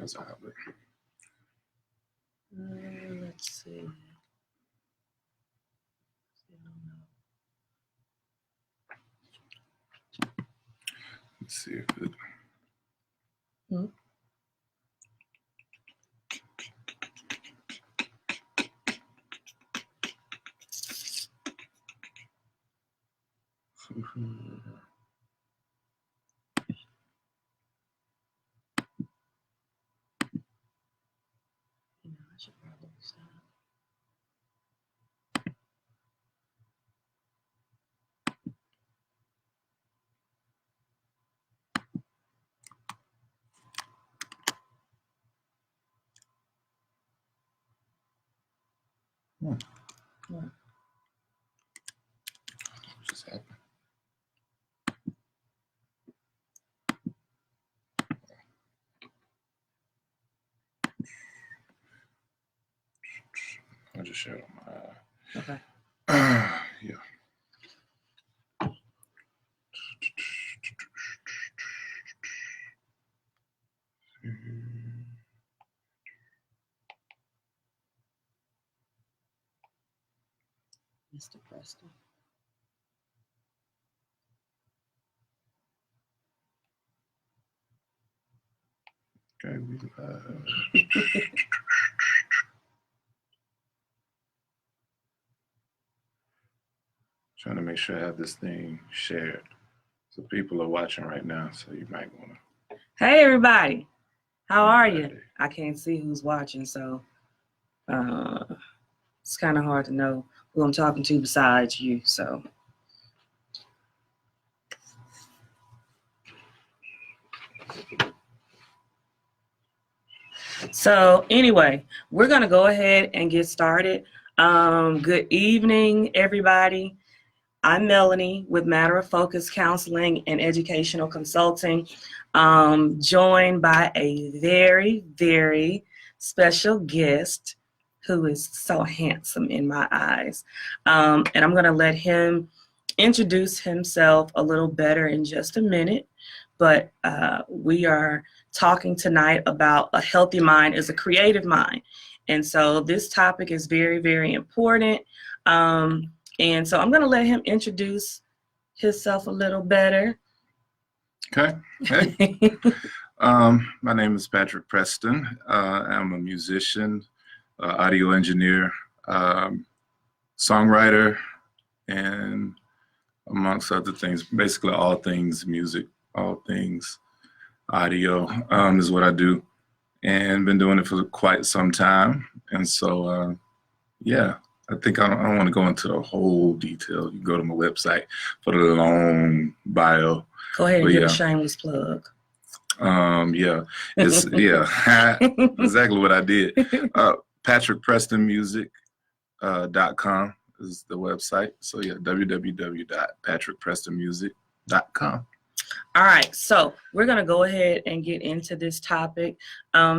as I have it. Let's see. Let's see if it. I should probably stop. What just happened? I just shared on my. Okay. Yeah. Mr. Preston. Okay, we trying to make sure I have this thing shared. So people are watching right now, so you might want to. Hey, everybody. How are you? I can't see who's watching, so it's kind of hard to know who I'm talking to besides you, so. So anyway, we're going to go ahead and get started. Good evening, everybody. I'm Melanie with Matter of Focus Counseling and Educational Consulting, joined by a very, very special guest who is so handsome in my eyes. And I'm going to let him introduce himself a little better in just a minute. But we are talking tonight about a healthy mind is a creative mind. And so this topic is very, very important. And so I'm going to let him introduce himself a little better. Okay. Hey. My name is Patrick Preston. I'm a musician, audio engineer, songwriter, and amongst other things, basically all things music, all things audio is what I do, and been doing it for quite some time. And so, yeah, I think I don't want to go into the whole detail. You go to my website for the long bio. Go ahead and give a shameless plug. Yeah, it's exactly what I did. PatrickPrestonMusic.com is the website. So yeah, www.patrickprestonmusic.com. All right, so we're going to go ahead and get into this topic.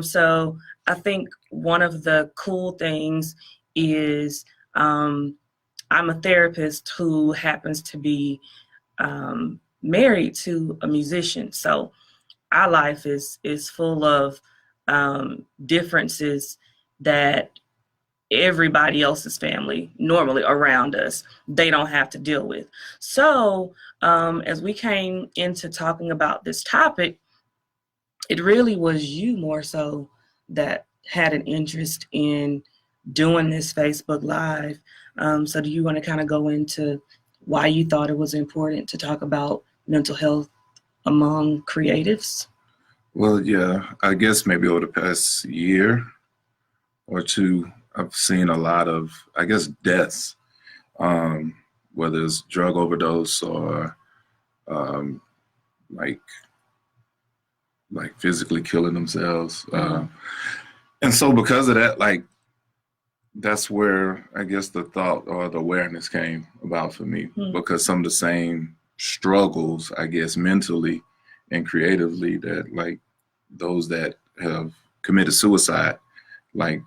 So I think one of the cool things is I'm a therapist who happens to be married to a musician. So our life is full of differences that everybody else's family normally around us, they don't have to deal with. So as we came into talking about this topic, it really was you more so that had an interest in doing this Facebook Live. So do you want to kind of go into why you thought it was important to talk about mental health among creatives? Well, yeah, I guess maybe over the past year or two, I've seen a lot of, I guess, deaths, whether it's drug overdose or like physically killing themselves. And so because of that, like, that's where I guess the thought or the awareness came about for me, because some of the same struggles, I guess, mentally and creatively that like those that have committed suicide, like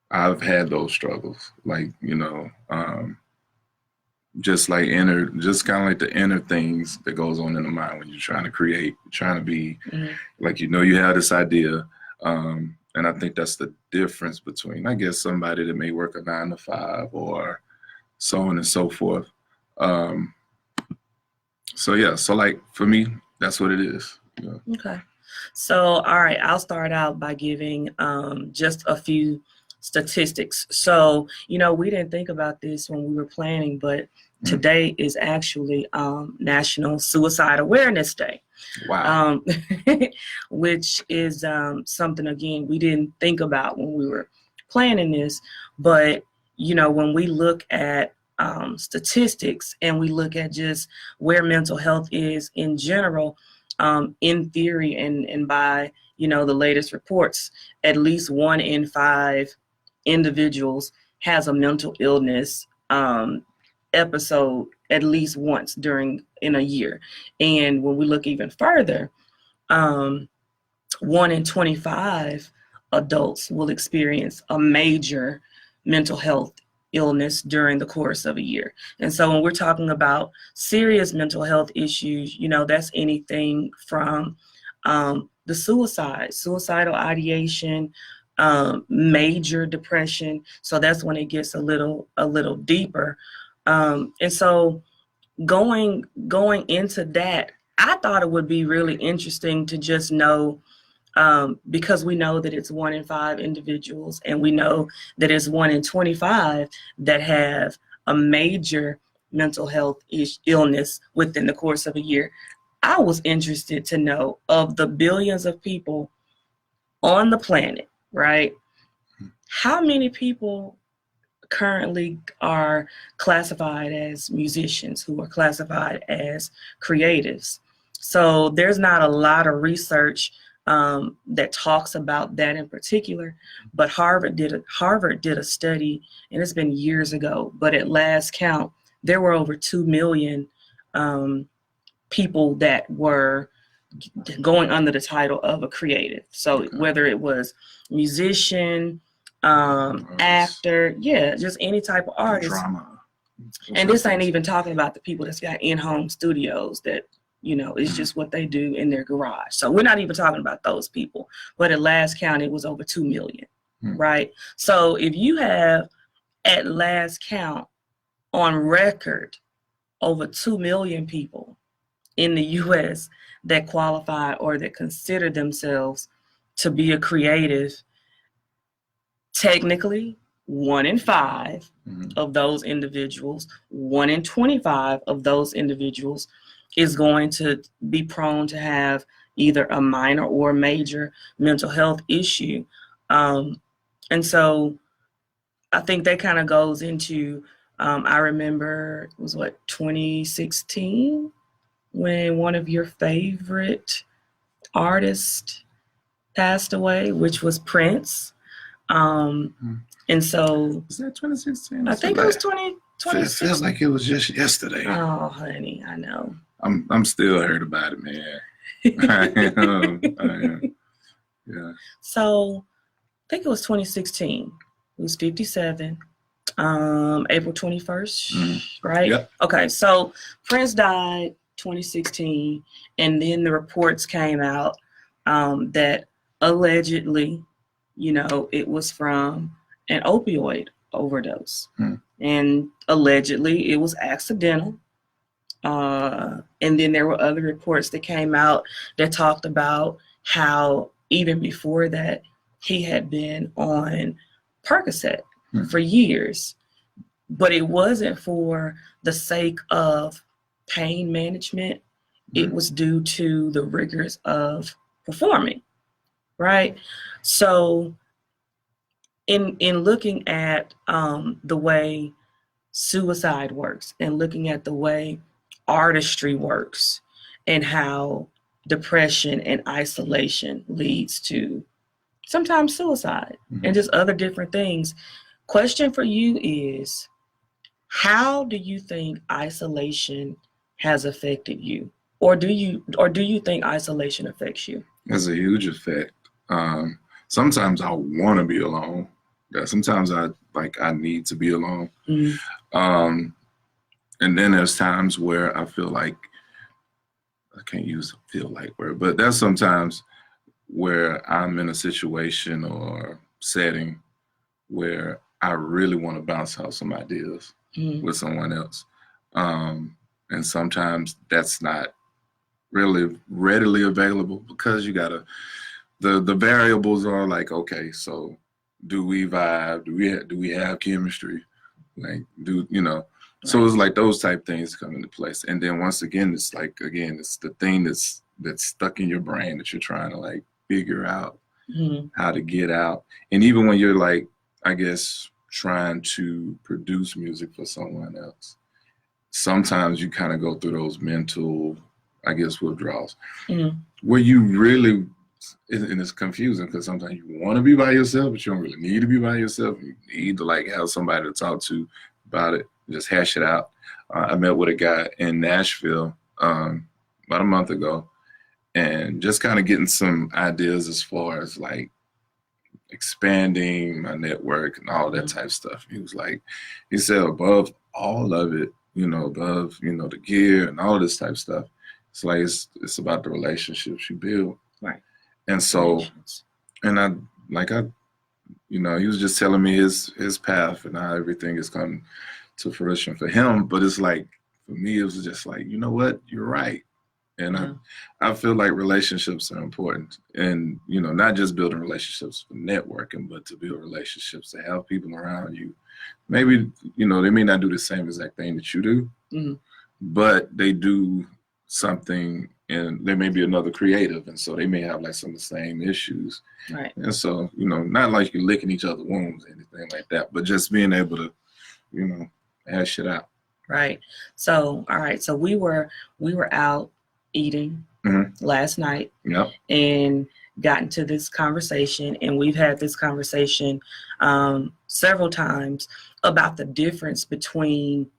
I've had those struggles, like, you know, just kind of like the inner things that goes on in the mind when you're trying to create, trying to be like, you know, you have this idea, And I think that's the difference between, I guess, somebody that may work a 9 to 5 or so on and so forth. So yeah, so like for me, that's what it is. Yeah. Okay. So, all right, I'll start out by giving just a few statistics. So, we didn't think about this when we were planning, but today is actually National Suicide Awareness Day. Wow. Which is something, again, we didn't think about when we were planning this. But, when we look at statistics and we look at just where mental health is in general, in theory and by, the latest reports, at least 1 in 5 individuals has a mental illness episode at least once in a year. And when we look even further, 1 in 25 adults will experience a major mental health illness during the course of a year. And so when we're talking about serious mental health issues, that's anything from the suicidal ideation, major depression. So that's when it gets a little deeper. And so going into that, I thought it would be really interesting to just know, because we know that it's 1 in 5 individuals, and we know that it's 1 in 25 that have a major mental health illness within the course of a year. I was interested to know, of the billions of people on the planet, right? How many people currently are classified as musicians, who are classified as creatives? So there's not a lot of research that talks about that in particular, but Harvard did a study, and it's been years ago, but at last count, there were over 2 million people that were going under the title of a creative. So whether it was musician, actor, just any type of artist. Drama. And this ain't even talking about the people that's got in-home studios that, it's just what they do in their garage. So we're not even talking about those people. But at last count, it was over 2 million, right? So if you have, at last count, on record, over 2 million people in the U.S. that qualify or that consider themselves to be a creative, technically 1 in 5 of those individuals, 1 in 25 of those individuals is going to be prone to have either a minor or major mental health issue. And so I think that kind of goes into, I remember it was 2016 when one of your favorite artists passed away, which was Prince. And so, is that 2016? I think it was 2016. It feels like it was just yesterday. Oh, honey, I know. I'm still hurt about it, man. I am. Yeah. So I think it was 2016. He was 57. April 21st, right? Yep. Okay, so Prince died 2016, and then the reports came out that allegedly, it was from an opioid overdose. And allegedly it was accidental. And then there were other reports that came out that talked about how even before that, he had been on Percocet for years, but it wasn't for the sake of pain management. It was due to the rigors of performing, right? So in looking at the way suicide works and looking at the way artistry works and how depression and isolation leads to sometimes suicide and just other different things. Question for you is, how do you think isolation has affected you? Or do you think isolation affects you? It's a huge effect. Sometimes I want to be alone. Sometimes I need to be alone. And then there's times where I feel like, I can't use feel like word, but there's sometimes where I'm in a situation or setting where I really want to bounce out some ideas with someone else. And sometimes that's not really readily available because you gotta, the variables are like, okay, so do we vibe? Do we have chemistry? Like, so it's like those type things come into place. And then once again, it's like, it's the thing that's stuck in your brain that you're trying to like figure out how to get out. And even when you're like, I guess, trying to produce music for someone else, sometimes you kind of go through those mental, I guess, withdrawals where you really, and it's confusing because sometimes you want to be by yourself, but you don't really need to be by yourself. You need to like have somebody to talk to about it, just hash it out. I met with a guy in Nashville about a month ago, and just kind of getting some ideas as far as like expanding my network and all that type of stuff. He said above all of it, above, the gear and all this type of stuff, it's like, it's about the relationships you build. Right. And so, and he was just telling me his path and how everything has come to fruition for him. But it's like, for me, it was just like, you know what, you're right. And I feel like relationships are important, and not just building relationships for networking, but to build relationships, to have people around you. Maybe they may not do the same exact thing that you do, but they do something, and there may be another creative, and so they may have like some of the same issues. Right. And so not like you're licking each other's wounds or anything like that, but just being able to hash it out. Right. So all right. So we were out eating last night, and got into this conversation, and we've had this conversation several times about the difference between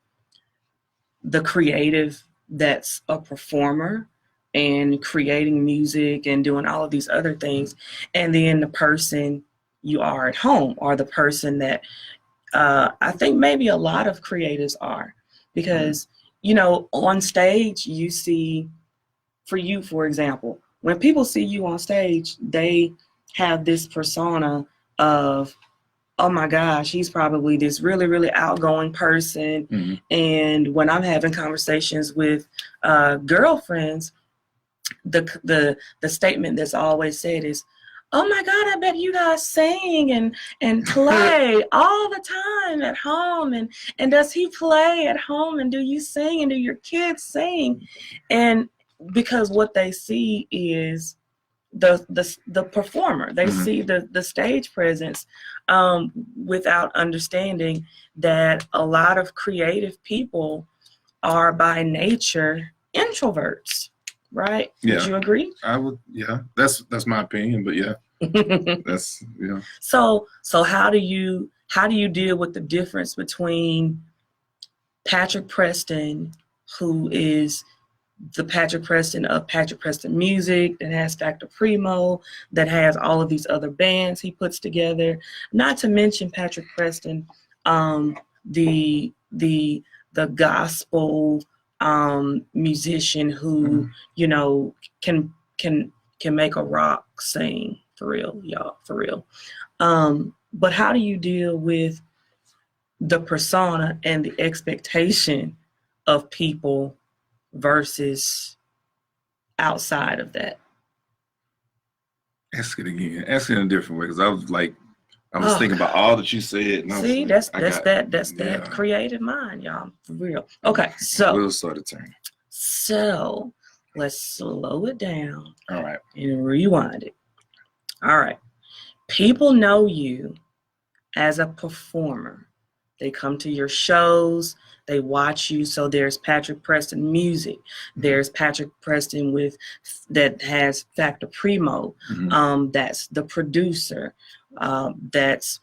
the creative that's a performer and creating music and doing all of these other things, and then the person you are at home, or the person that I think maybe a lot of creatives are, because on stage you see, for you, for example, when people see you on stage, they have this persona of, oh my gosh, he's probably this really, really outgoing person. And when I'm having conversations with girlfriends, the statement that's always said is, oh my God, I bet you guys sing and play all the time at home. And does he play at home? And do you sing? And do your kids sing? And because what they see is the performer. They see the stage presence, without understanding that a lot of creative people are by nature introverts, right? Yeah. Would you agree? I would, yeah. That's my opinion, but yeah. That's So how do you deal with the difference between Patrick Preston, who is the Patrick Preston of Patrick Preston Music, that has Factor Primo, that has all of these other bands he puts together, not to mention Patrick Preston, the gospel musician who can make a rock sing, for real, y'all, for real. But how do you deal with the persona and the expectation of people versus outside of that? Ask it again. Ask it in a different way, because I was thinking about all that you said. And see, that's that creative mind, y'all, for real. Okay, so we'll start a turn. So let's slow it down. All right. And rewind it. All right. People know you as a performer. They come to your shows. They watch you. So there's Patrick Preston Music. There's Patrick Preston that has Factor Primo. That's the producer. That's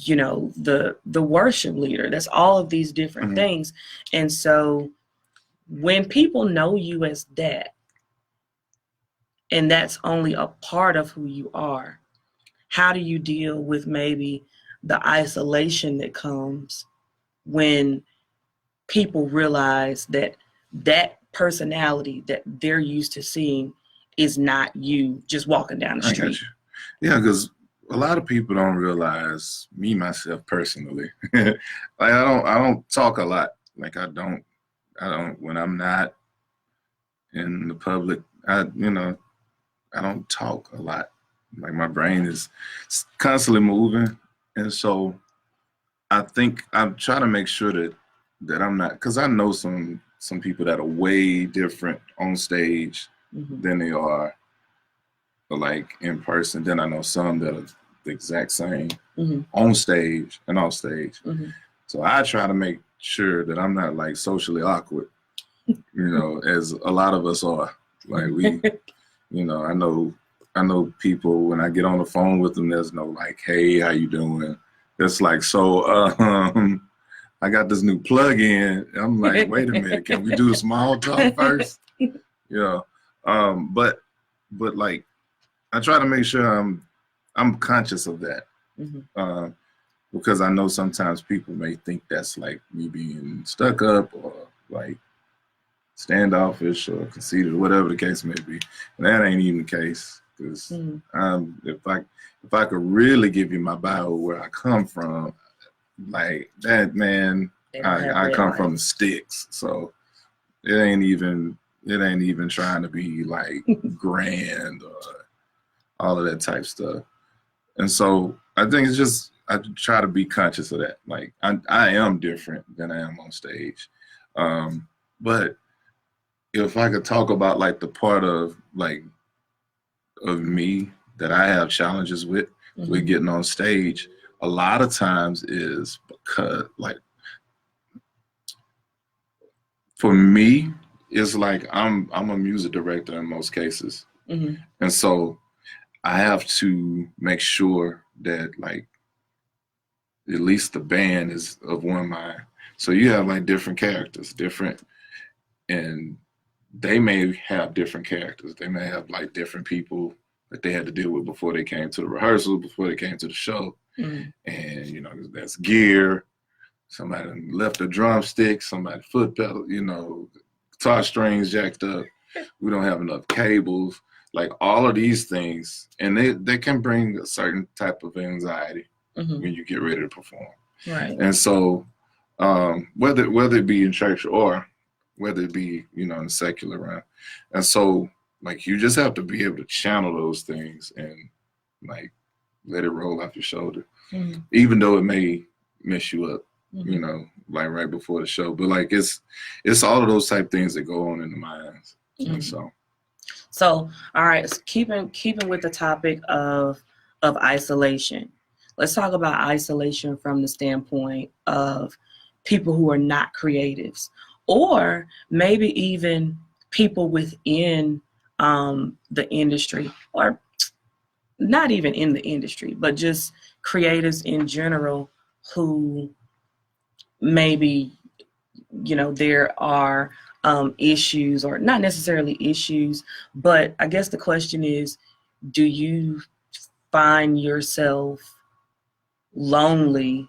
the worship leader. That's all of these different things. And so when people know you as that, and that's only a part of who you are, how do you deal with maybe the isolation that comes when people realize that personality that they're used to seeing is not you just walking down the I street. got you. Yeah, because a lot of people don't realize me myself personally. Like I don't talk a lot. Like I don't when I'm not in the public. I don't talk a lot. Like my brain is constantly moving, and so I think I'm trying to make sure that I'm not, because I know some people that are way different on stage than they are like in person. Then I know some that are the exact same on stage and off stage. So I try to make sure that I'm not like socially awkward, as a lot of us are. Like we, I know people when I get on the phone with them, there's no like, hey, how you doing? It's like, so I got this new plug-in. I'm like, wait a minute, can we do the small talk first? But like I try to make sure I'm conscious of that. Because I know sometimes people may think that's like me being stuck up or like standoffish or conceited or whatever the case may be. And that ain't even the case. Because if I could really give you my bio where I come from, like that, man, I come from the sticks. So it ain't even trying to be like grand or all of that type stuff. And so I think it's just I try to be conscious of that. Like I am different than I am on stage. But if I could talk about like the part of me that I have challenges with getting on stage, a lot of times is because like for me, it's like I'm a music director in most cases. And so I have to make sure that like at least the band is of one mind. So you have like different characters, and they may have different characters. They may have like different people that they had to deal with before they came to the rehearsal, before they came to the show. And that's gear. Somebody left a drumstick, somebody foot pedal, guitar strings jacked up. We don't have enough cables. Like all of these things, and they can bring a certain type of anxiety when you get ready to perform. Right. And so whether it be in church or whether it be, in the secular realm. And so like you just have to be able to channel those things and like let it roll off your shoulder. Even though it may mess you up, like right before the show. But like it's all of those type things that go on in the minds. And So, all right, keeping with the topic of isolation, let's talk about isolation from the standpoint of people who are not creatives, or maybe even people within the industry, or not even in the industry, but just creatives in general who maybe, there are issues, or not necessarily issues, but I guess the question is, do you find yourself lonely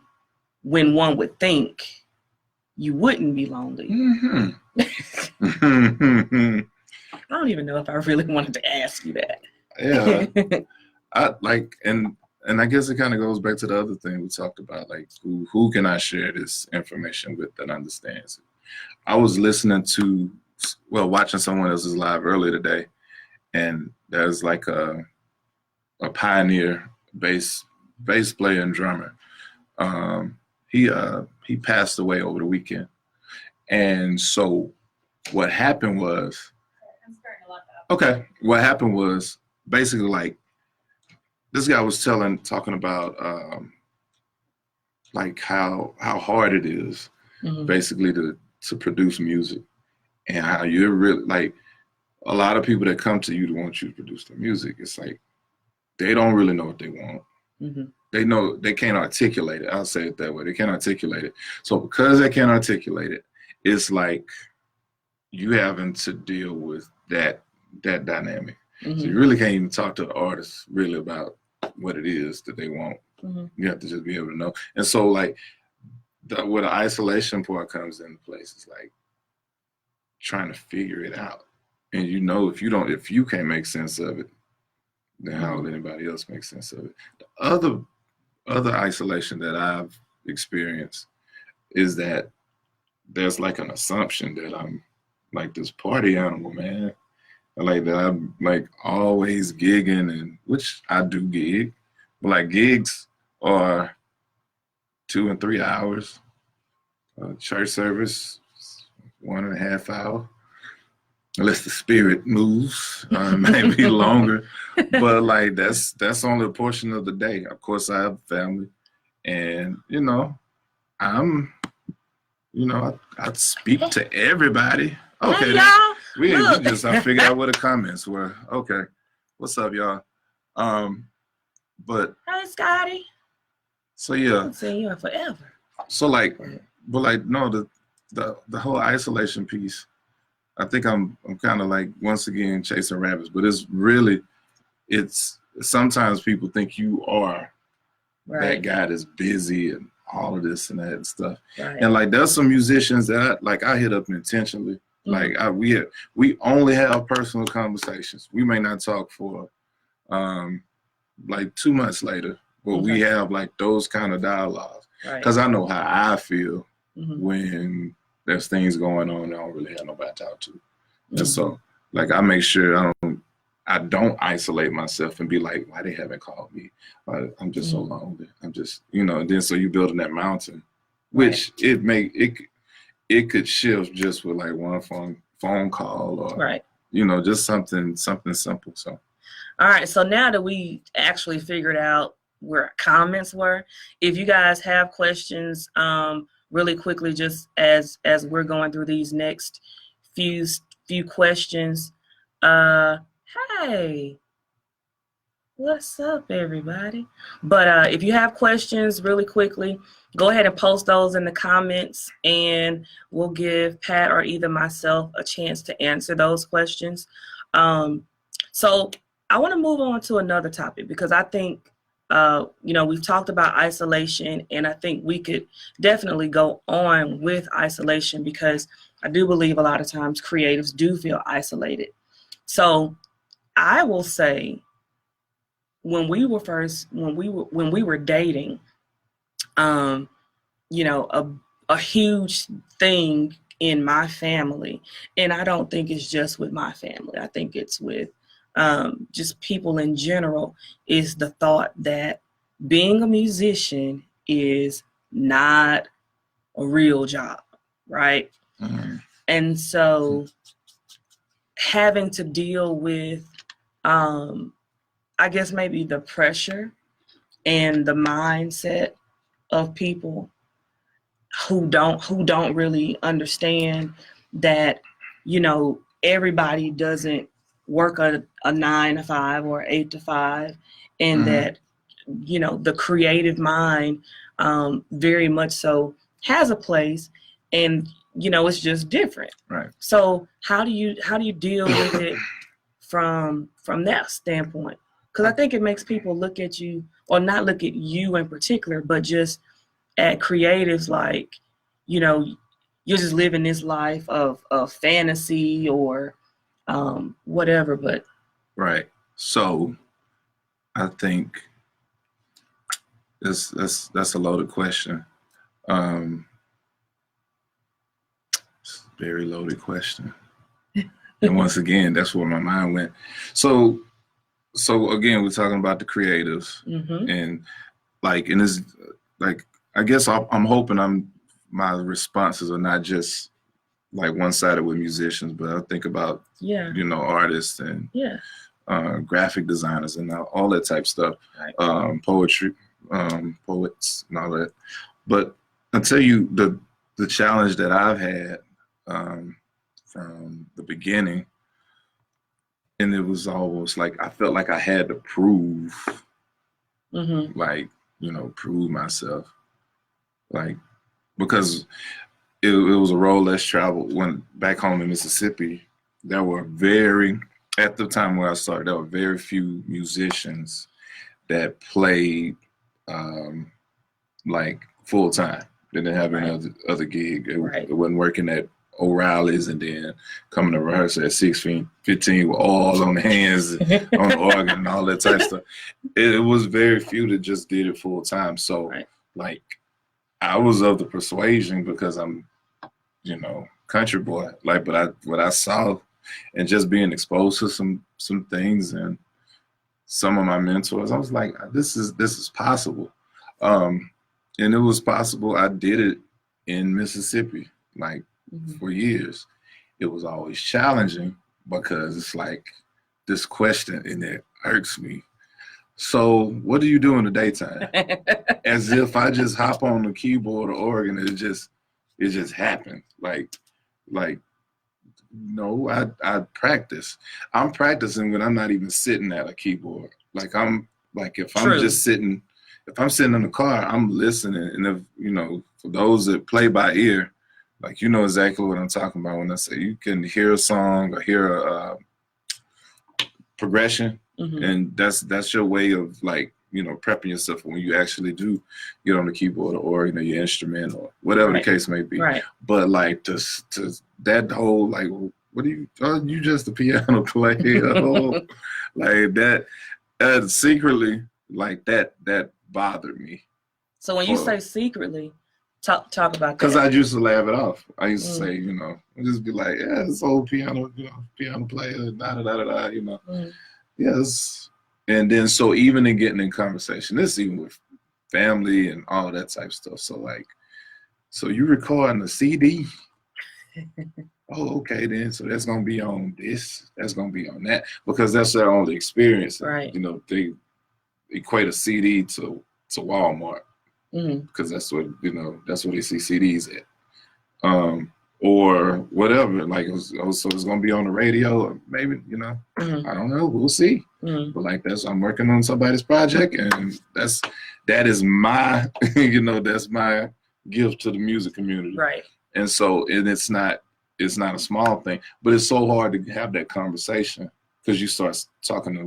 when one would think you wouldn't be lonely? I don't even know if I really wanted to ask you that. Yeah. I like, and I guess it kind of goes back to the other thing we talked about, like who can I share this information with that understands it? I was watching someone else's live earlier today, and there's like a pioneer bass player and drummer. He passed away over the weekend, and so what happened was, what happened was basically like this guy was talking about like how hard it is basically to produce music, and how you're really like a lot of people that come to you to want you to produce their music. It's like they don't really know what they want. They know they can't articulate it. I'll say it that way. They can't articulate it. So because they can't articulate it, it's like you having to deal with that dynamic. So you really can't even talk to the artist really about what it is that they want. You have to just be able to know. And so like where the isolation part comes into place is like trying to figure it out And you know, if you can't make sense of it, then how will anybody else make sense of it? The other isolation that I've experienced is that there's like an assumption that I'm like this party animal, man. Like that I'm like always gigging, and which I do gig, but like gigs are 2 and 3 hours. Church service 1.5 hours. Unless the spirit moves, maybe longer. But like that's only a portion of the day. Of course, I have a family, and I speak to everybody. Okay, hey, y'all. I figured out what the comments were. Okay, what's up, y'all? But Hey, Scotty. So yeah. I haven't seen you in forever. So like, but like no, the whole isolation piece. I think I'm kind of like once again chasing rabbits, but it's sometimes people think you are that guy that's busy and all of this and that and stuff. Right. And like there's some musicians that I hit up intentionally. Like we only have personal conversations. We may not talk for like 2 months later, but we have like those kind of dialogues. Because I know how I feel when there's things going on I don't really have nobody to talk to. And so like I make sure I don't isolate myself and be like, why they haven't called me? I'm just so lonely. I'm just, and then so you building that mountain, which it could shift just with like one phone call or just something simple. So all right, so now that we actually figured out where comments were, if you guys have questions, really quickly, just as we're going through these next few questions, hey, what's up, everybody? But if you have questions, really quickly, go ahead and post those in the comments, and we'll give Pat or either myself a chance to answer those questions. So I want to move on to another topic because I think we've talked about isolation, and I think we could definitely go on with isolation because I do believe a lot of times creatives do feel isolated. So I will say when we were dating, a huge thing in my family, and I don't think it's just with my family, I think it's with just people in general, is the thought that being a musician is not a real job, right? And so having to deal with, I guess maybe the pressure and the mindset of people who don't really understand that, everybody doesn't work a 9 to 5 or 8 to 5, and that the creative mind very much so has a place, and it's just different. Right. So how do you deal with it from that standpoint? Because I think it makes people look at you, or not look at you in particular, but just at creatives like, you're just living this life of fantasy or whatever. But right. So I think that's a loaded question. It's a very loaded question. And once again, that's where my mind went. So again, we're talking about the creatives, and it's like, I guess I'm hoping my responses are not just like one-sided with musicians, but I think about artists and graphic designers and all that type of stuff, poetry, poets and all that. But I'll tell you the challenge that I've had from the beginning, and it was almost like I felt like I had to prove, prove myself, because it was a road less traveled. When back home in Mississippi, at the time where I started, there were very few musicians that played full time. They didn't have any other gig. It wasn't working at O'Reilly's, and then coming to rehearsal at 6:15 with all on the hands, on the organ, and all that type of stuff. It was very few that just did it full time. So, like, I was of the persuasion, because I'm, country boy. Like, but what I saw, and just being exposed to some things, and some of my mentors, I was like, this is possible. And it was possible. I did it in Mississippi, like, for years. It was always challenging, because it's like this question, and it irks me. So what do you do in the daytime? As if I just hop on the keyboard or organ, it just happened. Like, no, I practice. I'm practicing when I'm not even sitting at a keyboard. Like, if I'm just sitting, if I'm sitting in the car, I'm listening. And if, for those that play by ear, like, exactly what I'm talking about when I say you can hear a song or hear a progression. And that's your way of, like, prepping yourself for when you actually do get on the keyboard or your instrument or whatever the case may be. But, like, to that whole, like, what are you? Oh, you just a piano player? Like that secretly, like that bothered me. So when you say secretly, talk about that. Because I used to laugh it off. I used to say, I just be like, yeah, this old piano player, da da da da da, Yes. And then, so even in getting in conversation, this even with family and all that type of stuff. So, like, so you recording a CD? Oh, okay, then. So that's going to be on this. That's going to be on that. Because that's their only experience. Right. They equate a CD to Walmart. Because that's what, that's where they see CDs at. Or whatever, like, so it's going to be on the radio, or maybe, I don't know, we'll see. But, like, I'm working on somebody's project, and that is my, that's my gift to the music community. Right. And so, and it's not a small thing, but it's so hard to have that conversation, because you start talking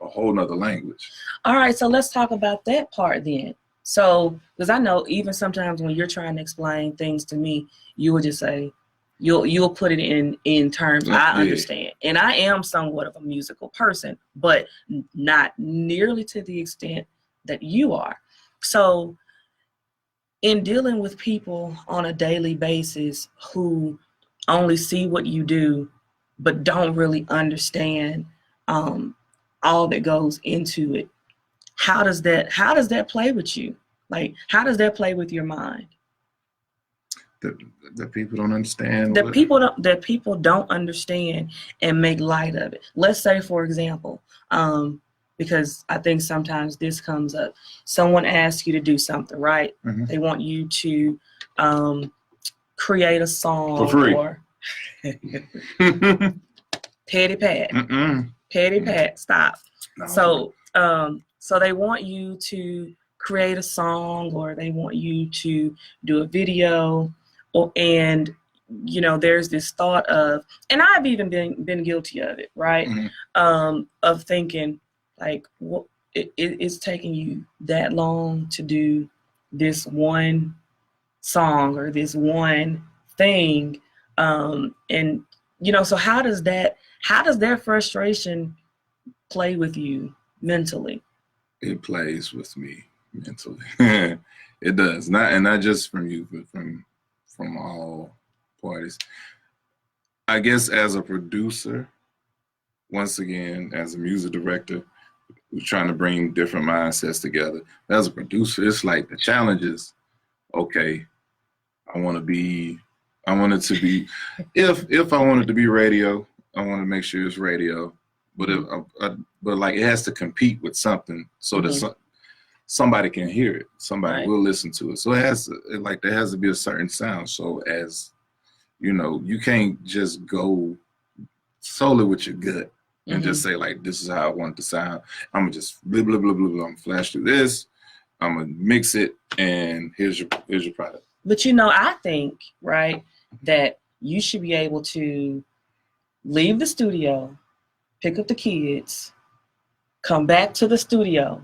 a whole nother language. All right, so let's talk about that part then. So, because I know even sometimes when you're trying to explain things to me, you will just say, you'll put it in terms I understand. And I am somewhat of a musical person, but not nearly to the extent that you are. So in dealing with people on a daily basis who only see what you do, but don't really understand all that goes into it, how does that play with you? Like, how does that play with your mind? That people don't understand. That people don't understand and make light of it. Let's say, for example, because I think sometimes this comes up. Someone asks you to do something, right? They want you to create a song for free. Or Petty Pat. Petty Pat, stop. No. So they want you to create a song, or they want you to do a video, and there's this thought of, and I've even been guilty of it, right? Of thinking, like, it's taking you that long to do this one song or this one thing, and so how does that frustration play with you mentally? It plays with me mentally. It does, not just from you, but from all parties. I guess as a producer, once again, as a music director, we're trying to bring different mindsets together. As a producer, it's like the challenge is, okay, I want it to be, if I want it to be radio, I want to make sure it's radio. But but like, it has to compete with something, so that somebody can hear it, somebody will listen to it. So there has to be a certain sound. So as you can't just go solely with your gut and just say, like, this is how I want it to sound. I'm gonna just blah blah blah blah blah. I'm gonna flash through this. I'm gonna mix it, and here's your product. But I think, right, that you should be able to leave the studio, pick up the kids, come back to the studio,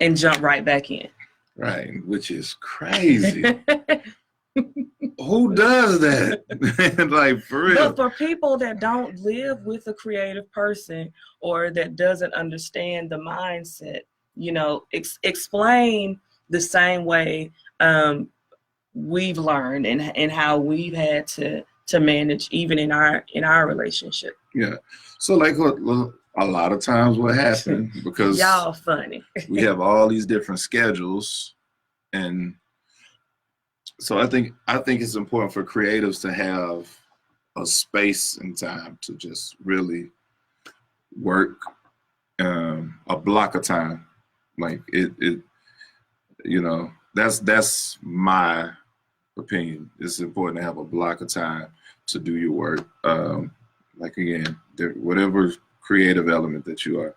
and jump right back in. Right, which is crazy. who does that? Like, for real. But for people that don't live with a creative person or that doesn't understand the mindset, you know, explain the same way we've learned and how we've had to manage even in our relationship. Yeah. So like a lot of times what happened, because y'all funny. we have all these different schedules, and so I think it's important for creatives to have a space and time to just really work, a block of time. Like it you know, that's my opinion. It's important to have a block of time to do your work. Like again, whatever creative element that you are,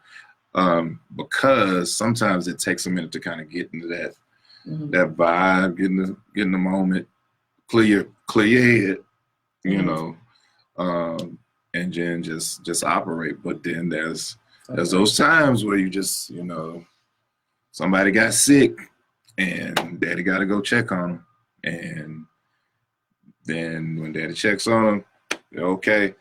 because sometimes it takes a minute to kind of get into that that vibe, get in the moment, clear your head, you know, and then just operate. But then there's those times where you just, you know, somebody got sick and daddy got to go check on them, and then when daddy checks on them, okay,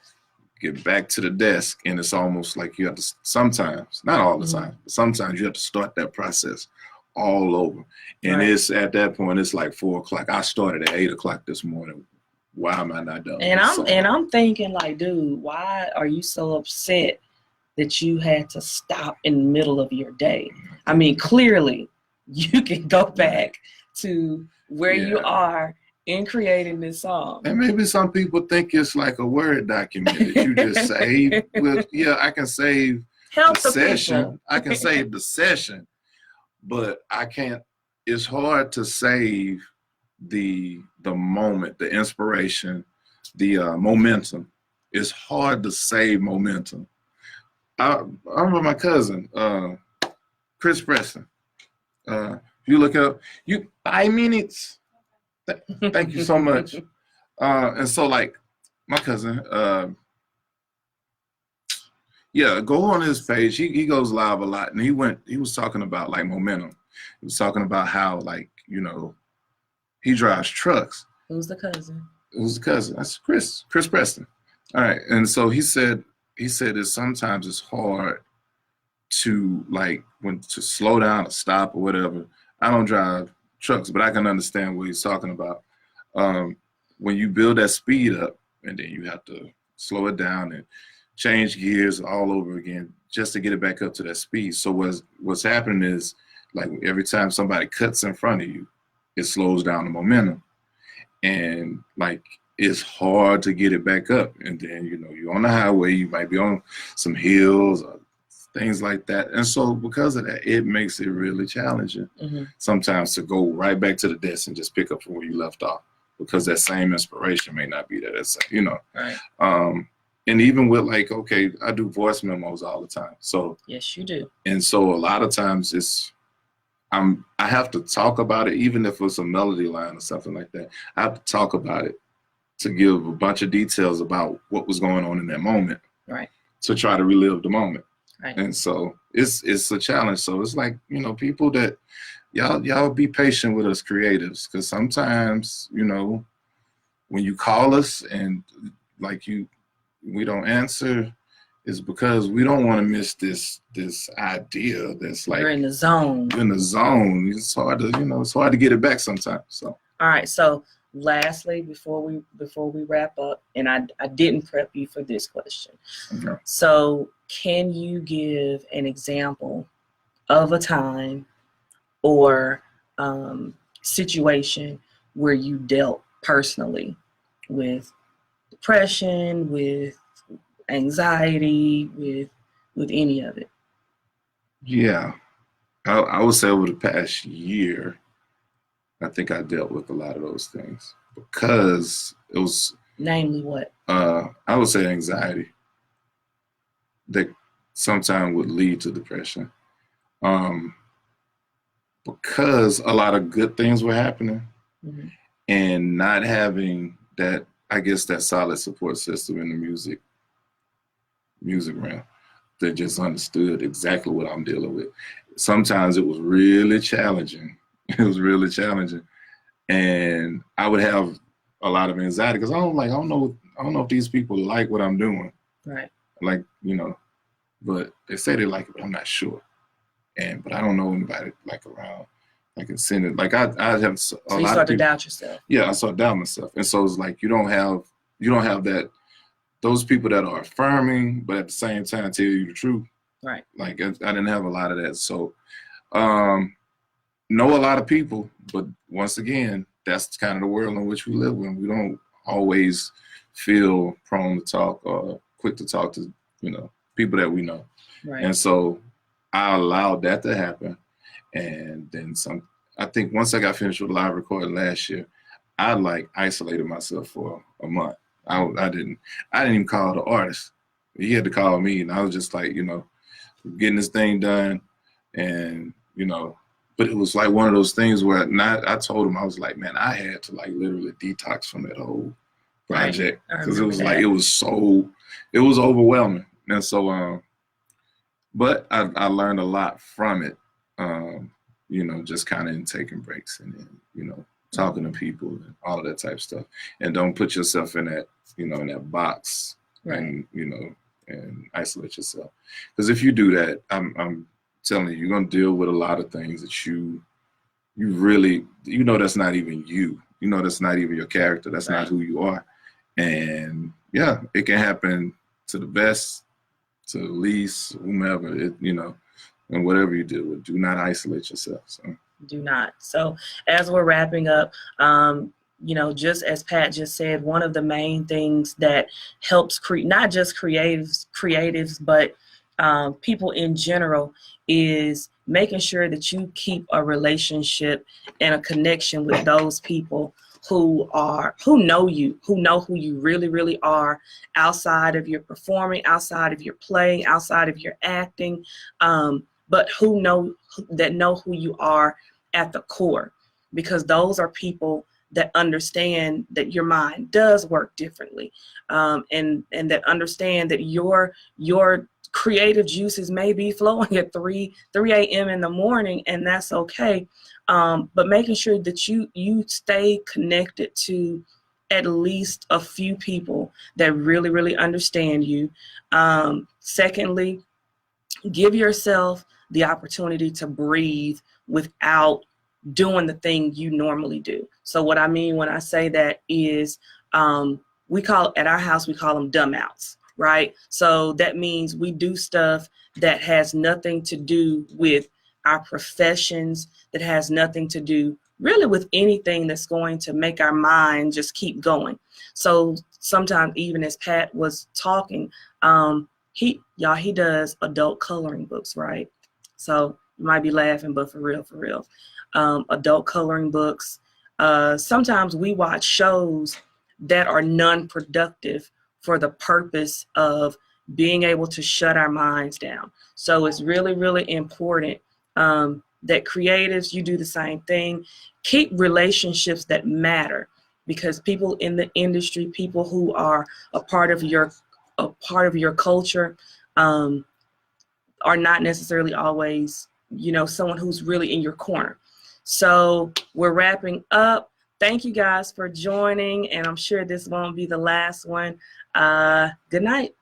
get back to the desk, and it's almost like you have to sometimes, not all the time, but sometimes you have to start that process all over. And it's at that point, it's like 4 o'clock. I started at 8 o'clock this morning. Why am I not done? And I'm thinking like, dude, why are you so upset that you had to stop in the middle of your day? I mean, clearly you can go back to where you are in creating this song. And maybe some people think it's like a Word document that you just save. Well, yeah, I can save the session. I can save the session, but I can't. It's hard to save the moment, the inspiration, the momentum. It's hard to save momentum. I remember my cousin, Chris Preston. If you look up, 5 minutes. Thank you so much. And so like my cousin, go on his page. He goes live a lot, and he was talking about like momentum. He was talking about how, like, you know, he drives trucks. Who's the cousin? Who's the cousin? That's Chris Preston. All right. And so he said that sometimes it's hard to to slow down or stop or whatever. I don't drive trucks, but I can understand what he's talking about. When you build that speed up and then you have to slow it down and change gears all over again just to get it back up to that speed. So what's happening is, like, every time somebody cuts in front of you, it slows down the momentum. And like, it's hard to get it back up. And then, you know, you're on the highway, you might be on some hills or things like that. And so because of that, it makes it really challenging sometimes to go right back to the desk and just pick up from where you left off, because that same inspiration may not be there. That's, you know. Right. And even with, like, okay, I do voice memos all the time. So yes, you do. And so a lot of times I have to talk about it, even if it's a melody line or something like that. I have to talk about it to give a bunch of details about what was going on in that moment. Right. To try to relive the moment. Right. And so it's a challenge. So it's like, you know, people that y'all be patient with us creatives, because sometimes, you know, when you call us and like we don't answer, is because we don't want to miss this idea that's like, you're in the zone. You're in the zone. It's hard to get it back sometimes. So all right. So lastly, before we wrap up, and I didn't prep you for this question. Okay. So can you give an example of a time or situation where you dealt personally with depression, with anxiety, with any of it? Yeah, I would say over the past year, I think I dealt with a lot of those things, because it was. Namely what? I would say anxiety that sometimes would lead to depression, because a lot of good things were happening, and not having that, I guess, that solid support system in the music realm that just understood exactly what I'm dealing with. Sometimes it was really challenging. It was really challenging. And I would have a lot of anxiety because I don't know if these people like what I'm doing. Right. Like, but they say they like it, but I'm not sure. But I don't know anybody like around. I can send it. Like I have a lot of people. So you start to doubt yourself. Yeah, I start to doubt myself, and so it's like you don't have that those people that are affirming, but at the same time tell you the truth. Right. Like I didn't have a lot of that. So know a lot of people, but once again, that's kind of the world in which we live in. We don't always feel prone to talk or quick to talk to people that we know. Right. And so I allowed that to happen. And then I think once I got finished with live recording last year, I isolated myself for a month. I didn't even call the artist. He had to call me, and I was just like, getting this thing done. And, but it was like one of those things where I told him, I was like, man, I had to literally detox from that whole project because it was it was overwhelming. And so, but I learned a lot from it, just kind of in taking breaks and then, talking to people and all of that type of stuff. And don't put yourself in that, in that box and, and isolate yourself. Because if you do that, I'm telling you, you're going to deal with a lot of things that you really, that's not even you. That's not even your character. That's not who you are. And yeah, it can happen to the best, to the least, whomever, and whatever you do, do not isolate yourself. So. Do not. So as we're wrapping up, just as Pat just said, one of the main things that helps not just creatives, but people in general is making sure that you keep a relationship and a connection with those people who know you, who know who you really, really are outside of your performing, outside of your playing, outside of your acting, but who know who you are at the core, because those are people that understand that your mind does work differently, and that understand that your creative juices may be flowing at 3 a.m. in the morning, and that's okay. But making sure that you stay connected to at least a few people that really, really understand you. Secondly, give yourself the opportunity to breathe without doing the thing you normally do. So what I mean when I say that is, at our house, we call them dumb outs, right? So that means we do stuff that has nothing to do with our professions, that has nothing to do really with anything that's going to make our mind just keep going. So sometimes, even as Pat was talking, he does adult coloring books, right? So you might be laughing, but for real. Adult coloring books. Sometimes we watch shows that are non-productive for the purpose of being able to shut our minds down. So it's really, really important that creatives, you do the same thing. Keep relationships that matter, because people in the industry, people who are a part of your culture, are not necessarily always, someone who's really in your corner. So we're wrapping up. Thank you guys for joining, and I'm sure this won't be the last one. Good night.